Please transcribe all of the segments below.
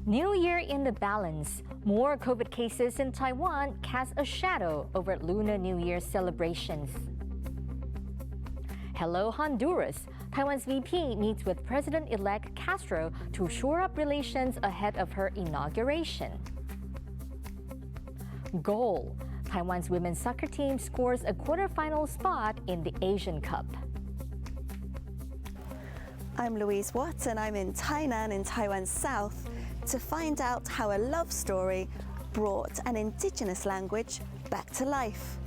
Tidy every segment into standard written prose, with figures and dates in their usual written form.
New Year in the balance. More COVID cases in Taiwan cast a shadow over Lunar New Year celebrations. Hello, Honduras. Taiwan's VP meets with President-elect Castro to shore up relations ahead of her inauguration. Goal. Taiwan's women's soccer team scores a quarterfinal spot in the Asian Cup. I'm Louise Watt and I'm in Tainan in Taiwan's south to find out how a love story brought an indigenous language back to life.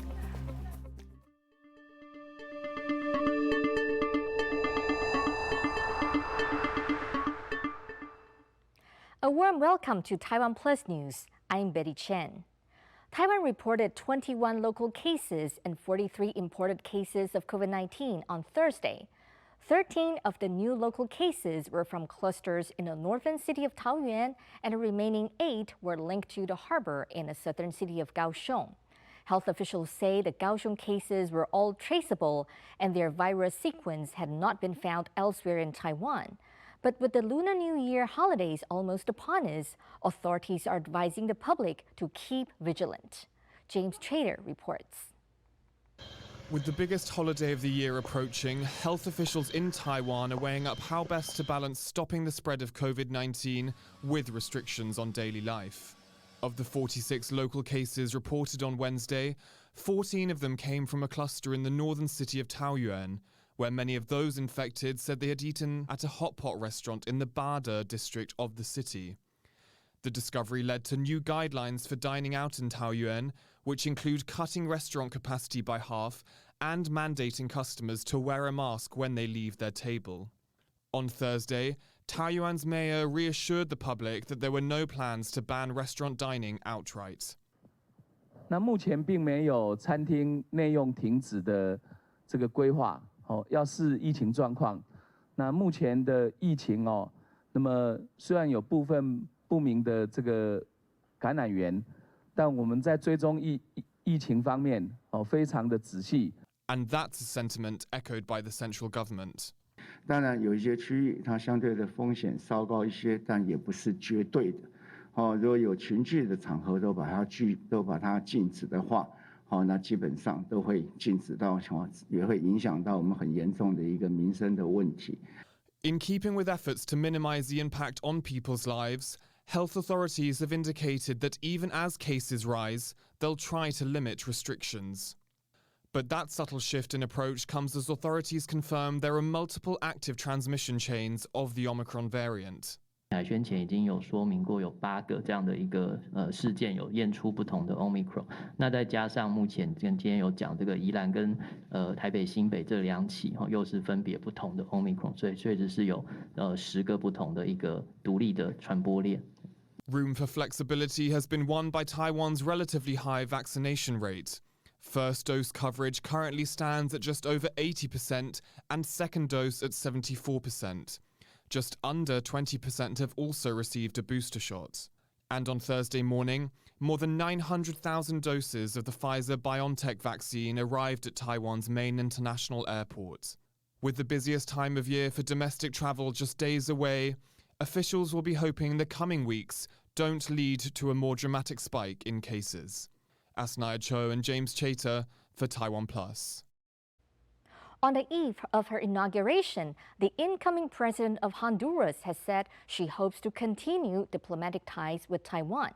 A warm welcome to TaiwanPlus News. I'm Betty Chen. Taiwan reported 21 local cases and 43 imported cases of COVID-19 on Thursday. 13 of the new local cases were from clusters in the northern city of Taoyuan, and the remaining 8 were linked to the harbor in the southern city of Kaohsiung. Health officials say the Kaohsiung cases were all traceable and their virus sequence had not been found elsewhere in Taiwan. But with the Lunar New Year holidays almost upon us, authorities are advising the public to keep vigilant. James Trader reports. With the biggest holiday of the year approaching, health officials in Taiwan are weighing up how best to balance stopping the spread of COVID-19 with restrictions on daily life. Of the 46 local cases reported on Wednesday, 14 of them came from a cluster in the northern city of Taoyuan, where many of those infected said they had eaten at a hot pot restaurant in the Bada district of the city. The discovery led to new guidelines for dining out in Taoyuan, which include cutting restaurant capacity by half and mandating customers to wear a mask when they leave their table. On Thursday, Taoyuan's mayor reassured the public that there were no plans to ban restaurant dining outright. 那目前并没有餐厅内用停止的这个规划。要视疫情状况，那目前的疫情那么虽然有部分不明的这个感染源，但我们在追踪疫情方面非常的仔细。And that's a sentiment echoed by the central government. 当然有一些区域它相对的风险稍高一些，但也不是绝对的。如果有群聚的场合都把它禁止的话。那基本上都会禁止到，也会影响到我们很严重的一个民生的问题。In keeping with efforts to minimize the impact on people's lives, health authorities have indicated that even as cases rise, they'll try to limit restrictions. But that subtle shift in approach comes as authorities confirm there are multiple active transmission chains of the Omicron variant. 海宣前已经有说明过，有8个这样的一个事件有验出不同的 Omicron， 那再加上目前今天有讲这个宜兰跟台北新北这2起又是分别不同的 Omicron， 所以确实是有10个不同的一个独立的传播链。Room for flexibility has been won by Taiwan's relatively high vaccination rate. First dose coverage currently stands at just over 80% and second dose at 74%. Just under 20% have also received a booster shot. And on Thursday morning, more than 900,000 doses of the Pfizer-BioNTech vaccine arrived at Taiwan's main international airport. With the busiest time of year for domestic travel just days away, officials will be hoping the coming weeks don't lead to a more dramatic spike in cases. Asnaya Cho and James Chater for TaiwanPlus. On the eve of her inauguration, the incoming president of Honduras has said she hopes to continue diplomatic ties with Taiwan.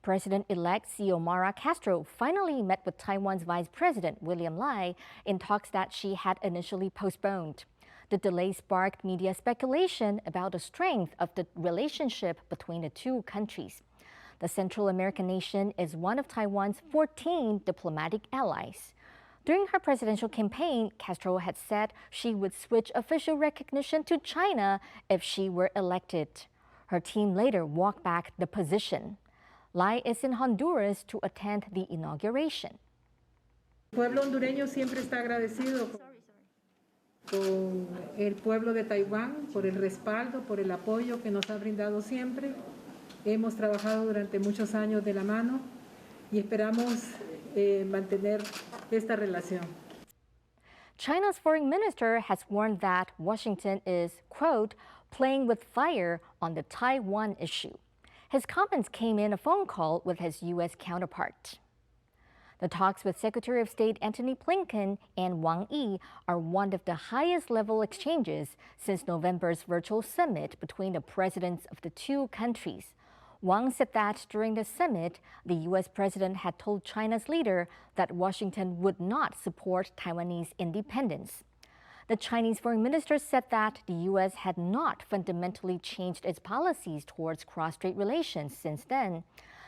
President-elect Xiomara Castro finally met with Taiwan's Vice President William Lai in talks that she had initially postponed. The delay sparked media speculation about the strength of the relationship between the two countries. The Central American nation is one of Taiwan's 14 diplomatic allies. During her presidential campaign, Castro had said she would switch official recognition to China if she were elected. Her team later walked back the position. Lai is in Honduras to attend the inauguration. El pueblo hondureño siempre está agradecido con el pueblo de Taiwán por el respaldo, por el apoyo que nos ha brindado siempre. Hemos trabajado durante muchos años de la mano y esperamos mantener esta relación. China's foreign minister has warned that Washington is, quote, playing with fire on the Taiwan issue. His comments came in a phone call with his U.S. counterpart. The talks with Secretary of State Antony Blinken and Wang Yi are one of the highest level exchanges since November's virtual summit between the presidents of the two countries. Wang said that during the summit, the U.S. president had told China's leader that Washington would not support Taiwanese independence. The Chinese foreign minister said that the U.S. had not fundamentally changed its policies towards cross-strait relations since then.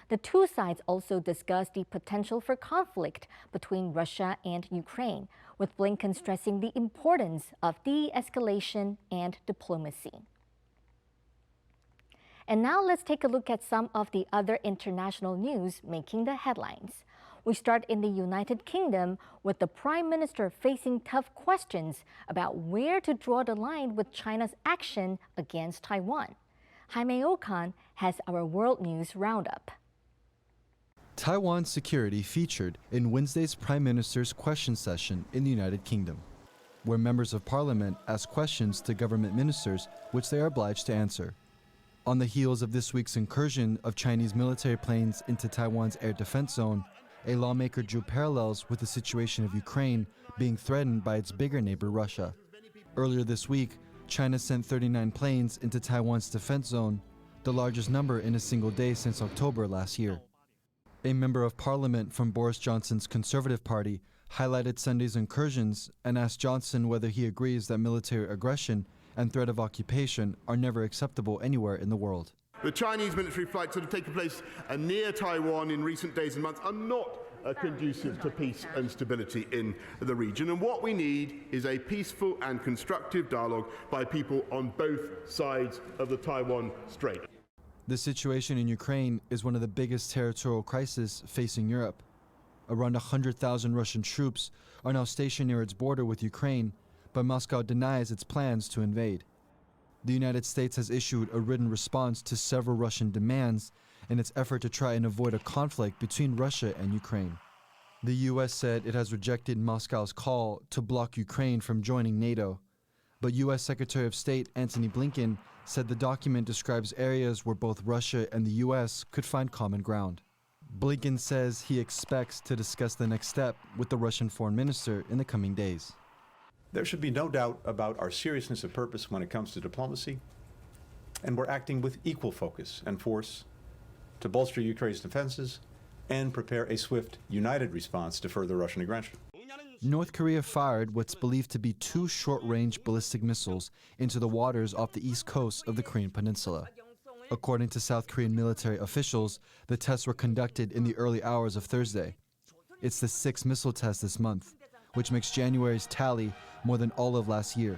The two sides also discussed the potential for conflict between Russia and Ukraine, with Blinken stressing the importance of de-escalation and diplomacy. And now let's take a look at some of the other international news making the headlines. We start in the United Kingdom with the Prime Minister facing tough questions about where to draw the line with China's action against Taiwan. Jaime Okan has our World News Roundup. Taiwan's security featured in Wednesday's Prime Minister's question session in the United Kingdom, where members of parliament ask questions to government ministers which they are obliged to answer. On the heels of this week's incursion of Chinese military planes into Taiwan's air defense zone, a lawmaker drew parallels with the situation of Ukraine being threatened by its bigger neighbor Russia. Earlier this week, China sent 39 planes into Taiwan's defense zone, the largest number in a single day since October last year. A member of parliament from Boris Johnson's Conservative Party highlighted Sunday's incursions and asked Johnson whether he agrees that military aggression and threat of occupation are never acceptable anywhere in the world. The Chinese military flights that have taken place near Taiwan in recent days and months are not conducive to peace and stability in the region. And what we need is a peaceful and constructive dialogue by people on both sides of the Taiwan Strait. The situation in Ukraine is one of the biggest territorial crises facing Europe. Around 100,000 Russian troops are now stationed near its border with Ukraine, but Moscow denies its plans to invade. The United States has issued a written response to several Russian demands in its effort to try and avoid a conflict between Russia and Ukraine. The U.S. said it has rejected Moscow's call to block Ukraine from joining NATO, but U.S. Secretary of State Antony Blinken said the document describes areas where both Russia and the U.S. could find common ground. Blinken says he expects to discuss the next step with the Russian foreign minister in the coming days. There should be no doubt about our seriousness of purpose when it comes to diplomacy, and we're acting with equal focus and force to bolster Ukraine's defenses and prepare a swift, united response to further Russian aggression. North Korea fired what's believed to be 2 short-range ballistic missiles into the waters off the east coast of the Korean peninsula. According to South Korean military officials, the tests were conducted in the early hours of Thursday. It's the 6th missile test this month, which makes January's tally more than all of last year.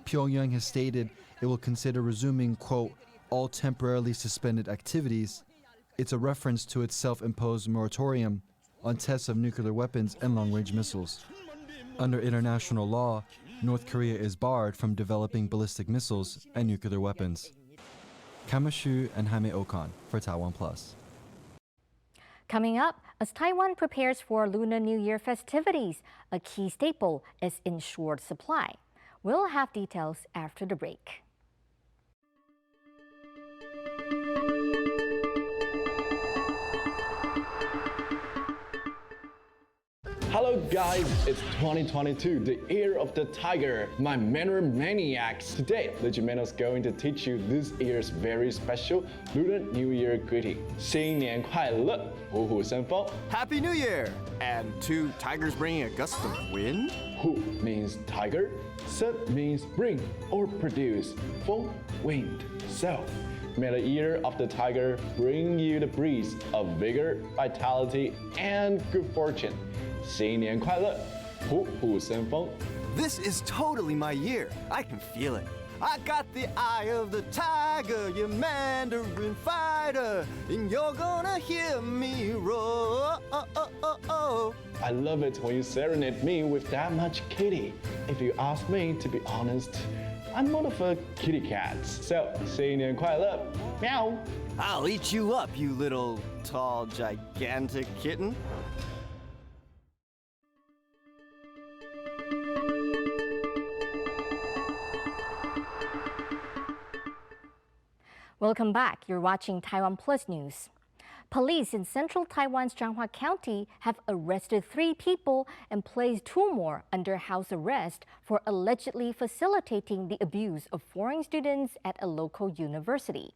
Pyongyang has stated it will consider resuming, quote, all temporarily suspended activities. It's a reference to its self-imposed moratorium on tests of nuclear weapons and long-range missiles. Under international law, North Korea is barred from developing ballistic missiles and nuclear weapons. Kamashu and Jaime Okan for TaiwanPlus. Coming up, as Taiwan prepares for Lunar New Year festivities, a key staple is in short supply. We'll have details after the break. Hello guys, it's 2022, the year of the tiger, my Mandarin maniacs. Today, the Gemino's going to teach you this year's very special Lunar New Year greeting. 新年快乐，虎虎生风. Happy New Year! And 2 tigers bringing a gust of wind? Hu means tiger, Sen means bring or produce, Feng, wind. So, may the year of the tiger bring you the breeze of vigor, vitality, and good fortune. 新年快乐，虎虎生风. This is totally my year. I can feel it. I got the eye of the tiger, you Mandarin fighter, and you're gonna hear me roar. I love it when you serenade me with that much kitty. If you ask me, to be honest, I'm more of a kitty cat. So, 新年快乐, meow. I'll eat you up, you little, tall, gigantic kitten. Welcome back. You're watching Taiwan Plus News. Police in central Taiwan's Changhua County have arrested 3 people and placed 2 more under house arrest for allegedly facilitating the abuse of foreign students at a local university.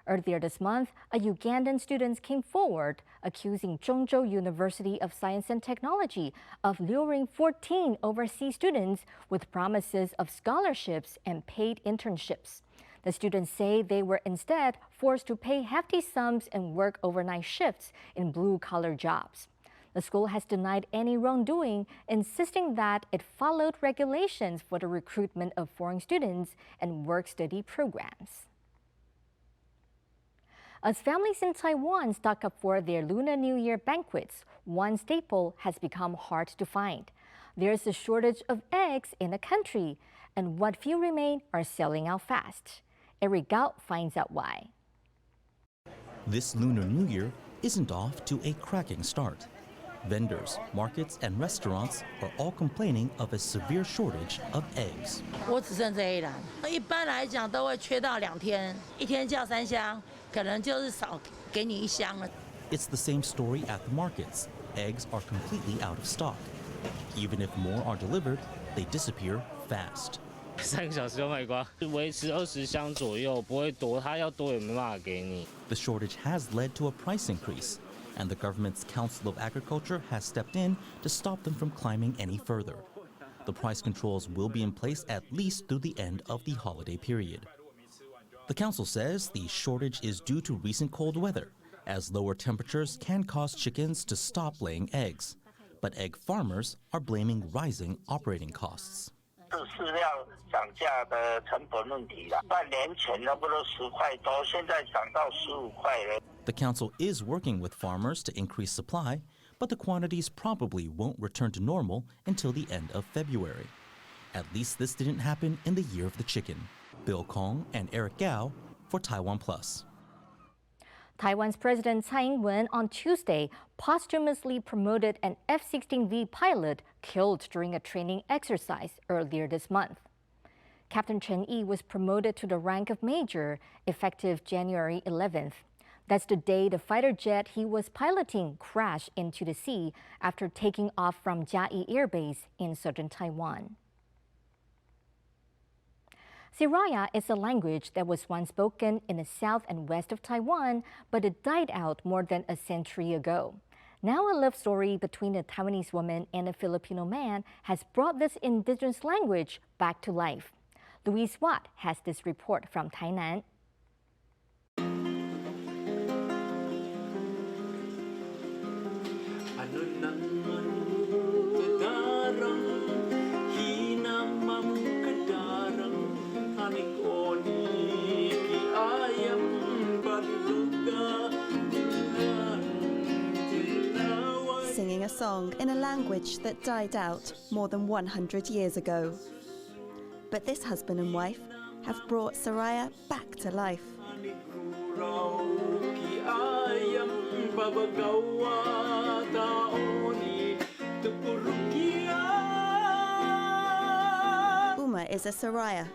Earlier this month, a Ugandan student came forward accusing Zhongzhou University of Science and Technology of luring 14 overseas students with promises of scholarships and paid internships. The students say they were instead forced to pay hefty sums and work overnight shifts in blue-collar jobs. The school has denied any wrongdoing, insisting that it followed regulations for the recruitment of foreign students and work-study programs. As families in Taiwan stock up for their Lunar New Year banquets, one staple has become hard to find. There's a shortage of eggs in the country, and what few remain are selling out fast. Eric Gao finds out why. This Lunar New Year isn't off to a cracking start. Vendors, markets, and restaurants are all complaining of a severe shortage of eggs. 我只剩这一篮，一般来讲都会缺到2天，一天叫3箱，可能就是少给你1箱了。 It's the same story at the markets. Eggs are completely out of stock. Even if more are delivered, they disappear fast. 3个小时就卖光，维持20箱左右，不会多，他要多也没办法给你。 The shortage has led to a price increase, and the government's Council of Agriculture has stepped in to stop them from climbing any further. The price controls will be in place at least through the end of the holiday period. The council says the shortage is due to recent cold weather, as lower temperatures can cause chickens to stop laying eggs. But egg farmers are blaming rising operating costs. 是饲料涨价的成本问题啦，半年前差不多10块多，现在涨到15块了。 The council is working with farmers to increase supply, but the quantities probably won't return to normal until the end of February. At least this didn't happen in the year of the chicken. Bill Kong and Eric Gao for TaiwanPlus. Taiwan's President Tsai Ing-wen on Tuesday posthumously promoted an F-16V pilot killed during a training exercise earlier this month. Captain Chen was promoted to the rank of major effective January 11th. That's the day the fighter jet he was piloting crashed into the sea after taking off from Jiayi Air Base in southern Taiwan. Siraya is a language that was once spoken in the south and west of Taiwan, but it died out more than a century ago. Now a love story between a Taiwanese woman and a Filipino man has brought this indigenous language back to life. Louise Watt has this report from Tainan. Singing a song in a language that died out more than 100 years ago. But this husband and wife have brought Siraya back to life. Uma is a Siraya,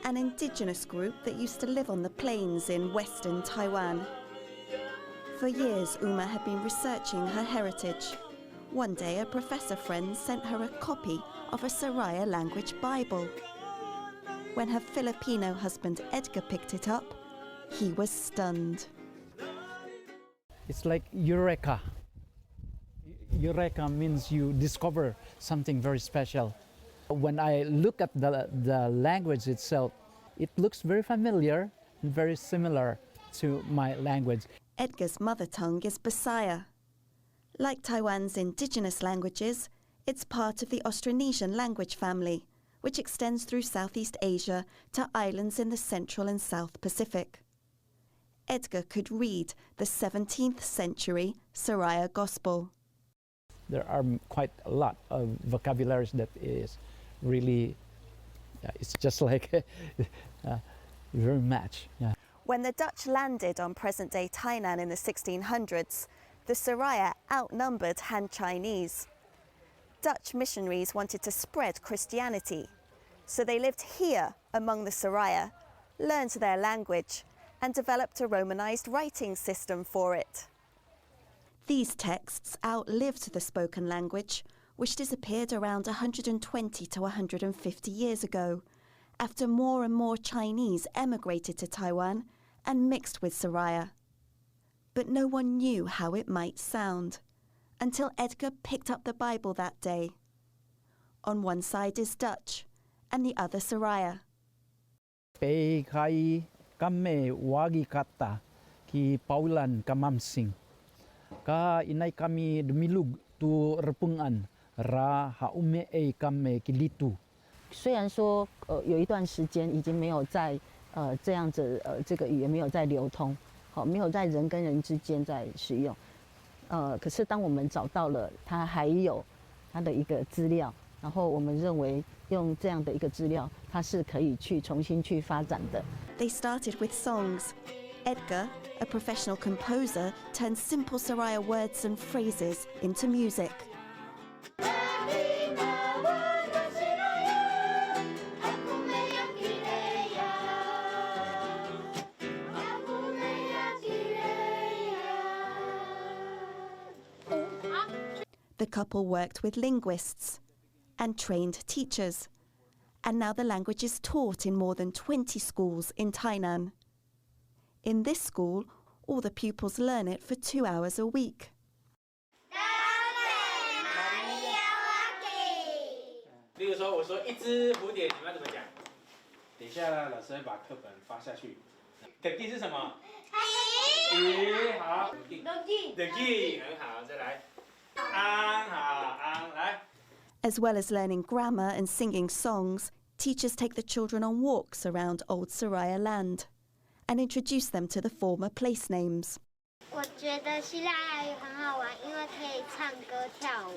an indigenous group that used to live on the plains in western Taiwan. For years, Uma had been researching her heritage. One day, a professor friend sent her a copy of a Siraya language Bible. When her Filipino husband Edgar picked it up, he was stunned. It's like Eureka. Eureka means you discover something very special. When I look at the language itself, it looks very familiar and very similar to my language. Edgar's mother tongue is Bisaya. Like Taiwan's indigenous languages, it's part of the Austronesian language family, which extends through Southeast Asia to islands in the Central and South Pacific. Edgar could read the 17th century Siraya Gospel. There are quite a lot of vocabularies that is really, it's just like very much. Yeah. When the Dutch landed on present-day Tainan in the 1600s, the Siraya outnumbered Han Chinese. Dutch missionaries wanted to spread Christianity, so they lived here among the Siraya, learned their language, and developed a Romanized writing system for it. These texts outlived the spoken language, which disappeared around 120 to 150 years ago, after more and more Chinese emigrated to Taiwan and mixed with Siraya. But no one knew how it might sound, until Edgar picked up the Bible that day. On one side is Dutch, and the other Siraya. Pe kai kame wagi kata ki paulan kamamsing. Ka inay kami dumilug tu repungan ra haume e kame kilitu. 虽然说有一段时间已经没有在这样子这个语言没有在流通，好没有在人跟人之间在使用，可是当我们找到了它还有它的一个资料，然后我们认为用这样的一个资料，它是可以去重新去发展的。They started with songs. Edgar, a professional composer, turned simple Siraya words and phrases into music. The couple worked with linguists and trained teachers, and now the language is taught in more than 20 schools in Tainan. In this school, all the pupils learn it for 2 hours a week. 例如说，我说一只蝴蝶，你们要怎么讲？等一下呢，老师会把课本发下去。的地是什么？鱼，好。的地很好，再来。安好，安来。As well as learning grammar and singing songs, teachers take the children on walks around old Siraya land and introduce them to the former place names. 我觉得希腊雅语很好玩，因为可以唱歌跳舞。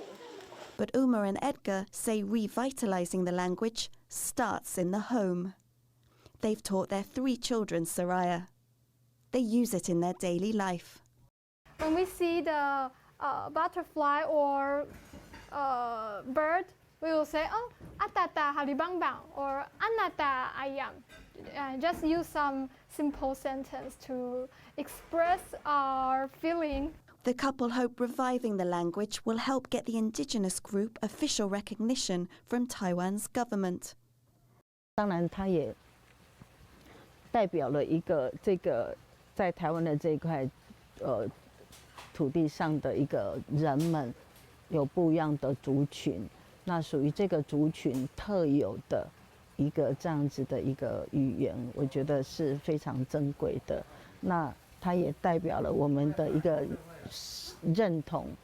But Uma and Edgar say revitalizing the language starts in the home. They've taught their 3 children Siraya. They use it in their daily life. When we see the butterfly or bird, we will say, oh, atata halibangbang or anata ayam. Just use some simple sentence to express our feeling. The couple hope reviving the language will help get the Indigenous group official recognition from Taiwan's government. 当然，它也代表了一个这个在台湾的这一块土地上的一个人们有不一样的族群，那属于这个族群特有的一个这样子的一个语言，我觉得是非常珍贵的。那它也代表了我们的一个认同。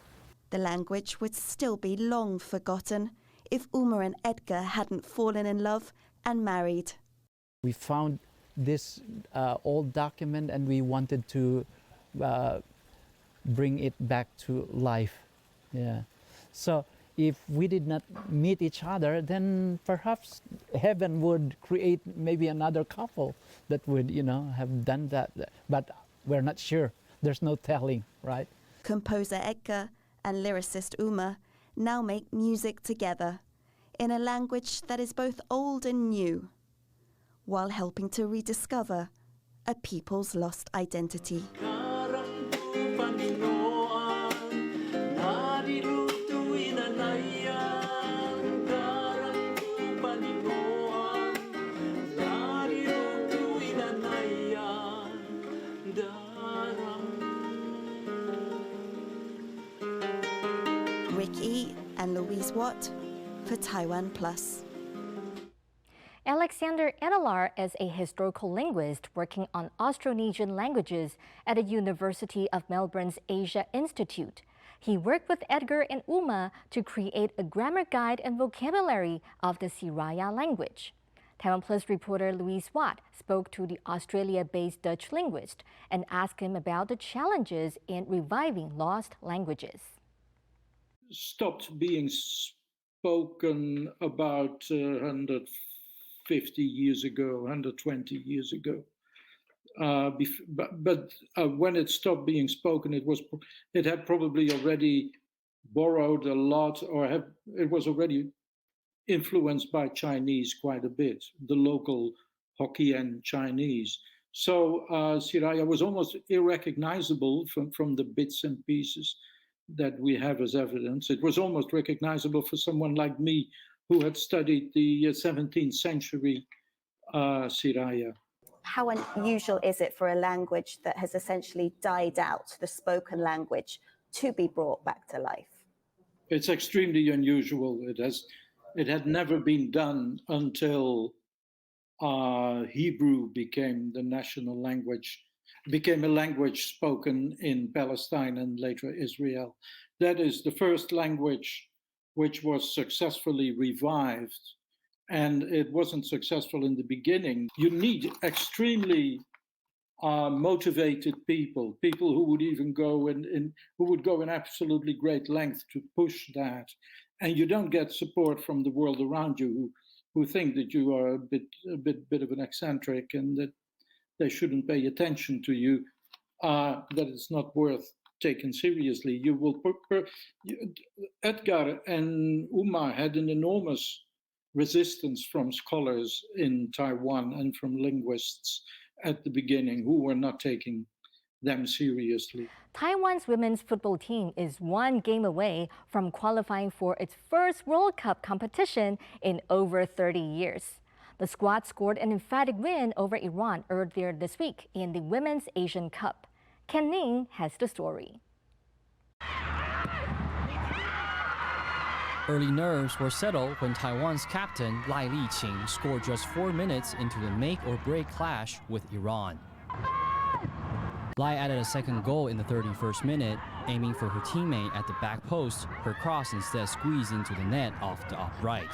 The language would still be long forgotten if Uma and Edgar hadn't fallen in love and married. We found this old document and we wanted to bring it back to life. Yeah. So if we did not meet each other, then perhaps heaven would create maybe another couple that would, have done that. But we're not sure. There's no telling, right? Composer Edgar and lyricist Uma now make music together in a language that is both old and new, while helping to rediscover a people's lost identity. Ricky and Louise Watt for TaiwanPlus. Alexander Edelar is a historical linguist working on Austronesian languages at the University of Melbourne's Asia Institute. He worked with Edgar and Uma to create a grammar guide and vocabulary of the Siraya language. TaiwanPlus reporter Louise Watt spoke to the Australia-based Dutch linguist and asked him about the challenges in reviving lost languages. Stopped being spoken about 150 years ago, 120 years ago. But when it stopped being spoken, it had probably already borrowed a lot, or it was already influenced by Chinese quite a bit, the local Hokkien Chinese. So Siraya was almost irrecognizable from the bits and pieces that we have as evidence. It was almost recognizable for someone like me who had studied the 17th century Siraya. How unusual is it for a language that has essentially died out, the spoken language, to be brought back to life? It's extremely unusual. It had never been done until Hebrew became the national language, became a language spoken in Palestine and later Israel. That is the first language which was successfully revived, and it wasn't successful in the beginning. You need extremely motivated people who would even go who would go in absolutely great length to push that, and you don't get support from the world around you who think that you are a bit of an eccentric and that they shouldn't pay attention to you, that it's not worth taken seriously. You will Edgar and Uma had an enormous resistance from scholars in Taiwan and from linguists at the beginning who were not taking them seriously. Taiwan's women's football team is one game away from qualifying for its first World Cup competition in over 30 years. The squad scored an emphatic win over Iran earlier this week in the Women's Asian Cup. Ken Ning has the story. Early nerves were settled when Taiwan's captain Lai Liqing scored just 4 minutes into the make-or-break clash with Iran. Lai added a second goal in the 31st minute, aiming for her teammate at the back post. Her cross instead squeezed into the net off the upright.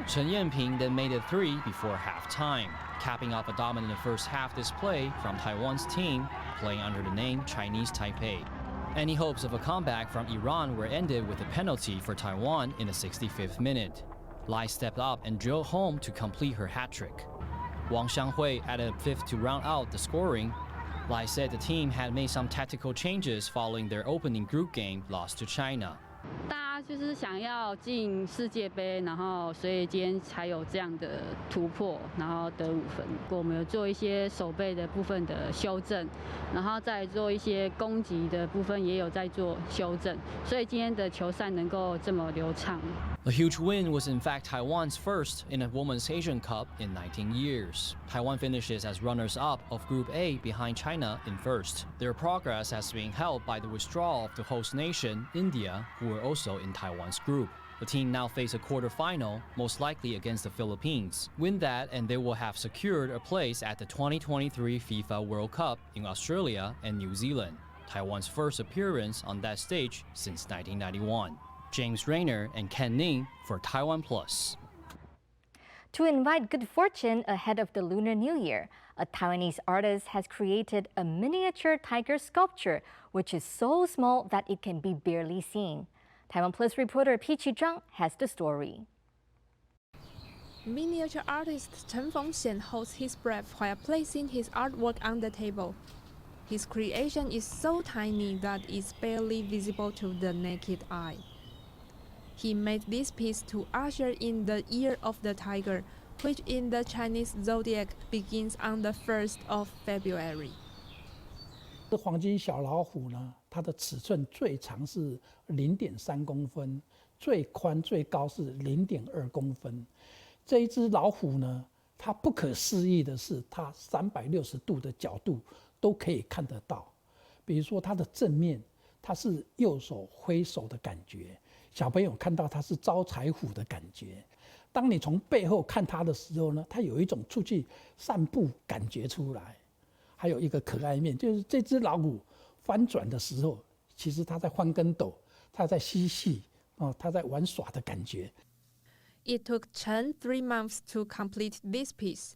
Chen then made it 3 before halftime, capping off a dominant first half display from Taiwan's team, playing under the name Chinese Taipei. Any hopes of a comeback from Iran were ended with a penalty for Taiwan in the 65th minute. Lai stepped up and drilled home to complete her hat-trick. Wang Xianghui added a fifth to round out the scoring. Lai said the team had made some tactical changes following their opening group game loss to China. 大家就是想要进世界杯，然后所以今天才有这样的突破，然后得5分。我们有做一些守备的部分的修正，然后再做一些攻击的部分也有在做修正，所以今天的球赛能够这么流畅。A huge win was in fact Taiwan's first in a Women's Asian Cup in 19 years. Taiwan finishes as runners-up of Group A behind China in first. Their progress has been helped by the withdrawal of the host nation, India, who were also in Taiwan's group. The team now face a quarterfinal, most likely against the Philippines. Win that and they will have secured a place at the 2023 FIFA World Cup in Australia and New Zealand, Taiwan's first appearance on that stage since 1991. James Rayner and Ken Ning for TaiwanPlus. To invite good fortune ahead of the Lunar New Year, a Taiwanese artist has created a miniature tiger sculpture which is so small that it can be barely seen. TaiwanPlus reporter Piqi Zhang has the story. Miniature artist Chen holds his breath while placing his artwork on the table. His creation is so tiny that it's barely visible to the naked eye. He made this piece to usher in the Year of the Tiger, which in the Chinese zodiac begins on the 1st of February. 这黄金小老虎呢，它的尺寸最长是0.3公分，最宽最高是0.2公分。这一只老虎呢，它不可思议的是，它360度的角度都可以看得到。比如说它的正面，它是右手挥手的感觉。 小朋友看到它是招财虎的感觉，当你从背后看它的时候呢，它有一种出去散步感觉出来。还有一个可爱面，就是这只老虎翻转的时候，其实它在翻跟斗，它在嬉戏，它在玩耍的感觉。It took Chen 3 months to complete this piece,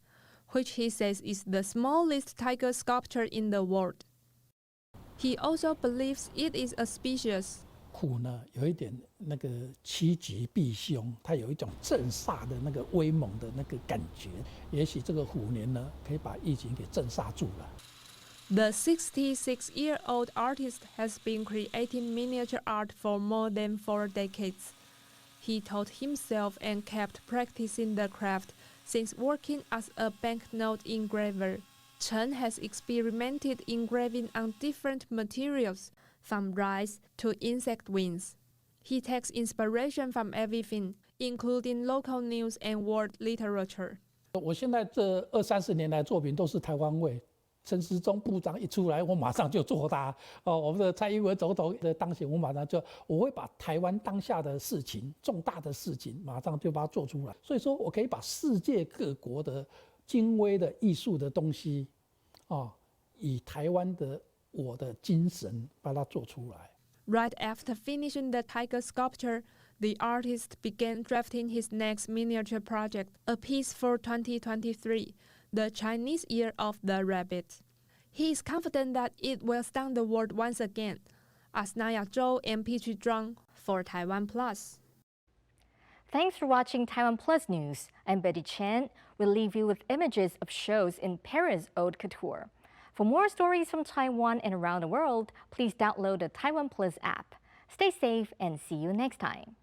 which he says is the smallest tiger sculpture in the world. He also believes it is a species. 虎呢，有一点那个趋吉避凶，它有一种镇煞的那个威猛的那个感觉。也许这个虎年呢，可以把疫情给镇煞住了。The 66-year-old artist has been creating miniature art for more than 4 decades. He taught himself and kept practicing the craft since working as a banknote engraver. Chen has experimented engraving on different materials, from rice to insect wings. He takes inspiration from everything, including local news and world literature. 我现在这20-30年来作品都是台湾味。陈时中部长一出来，我马上就做他。我们的蔡英文总统的当选，我会把台湾当下的事情、重大的事情，马上就把它做出来。所以说我可以把世界各国的精微的艺术的东西，以台湾的我的精神把它做出来。Right after finishing the tiger sculpture, the artist began drafting his next miniature project, a piece for 2023, the Chinese Year of the Rabbit. He is confident that it will stun the world once again. Asnaya Zhou and Pichu Zhuang for TaiwanPlus. Thanks for watching TaiwanPlus News. I'm Betty Chen. We'll leave you with images of shows in Paris Haute Couture. For more stories from Taiwan and around the world, please download the TaiwanPlus app. Stay safe and see you next time.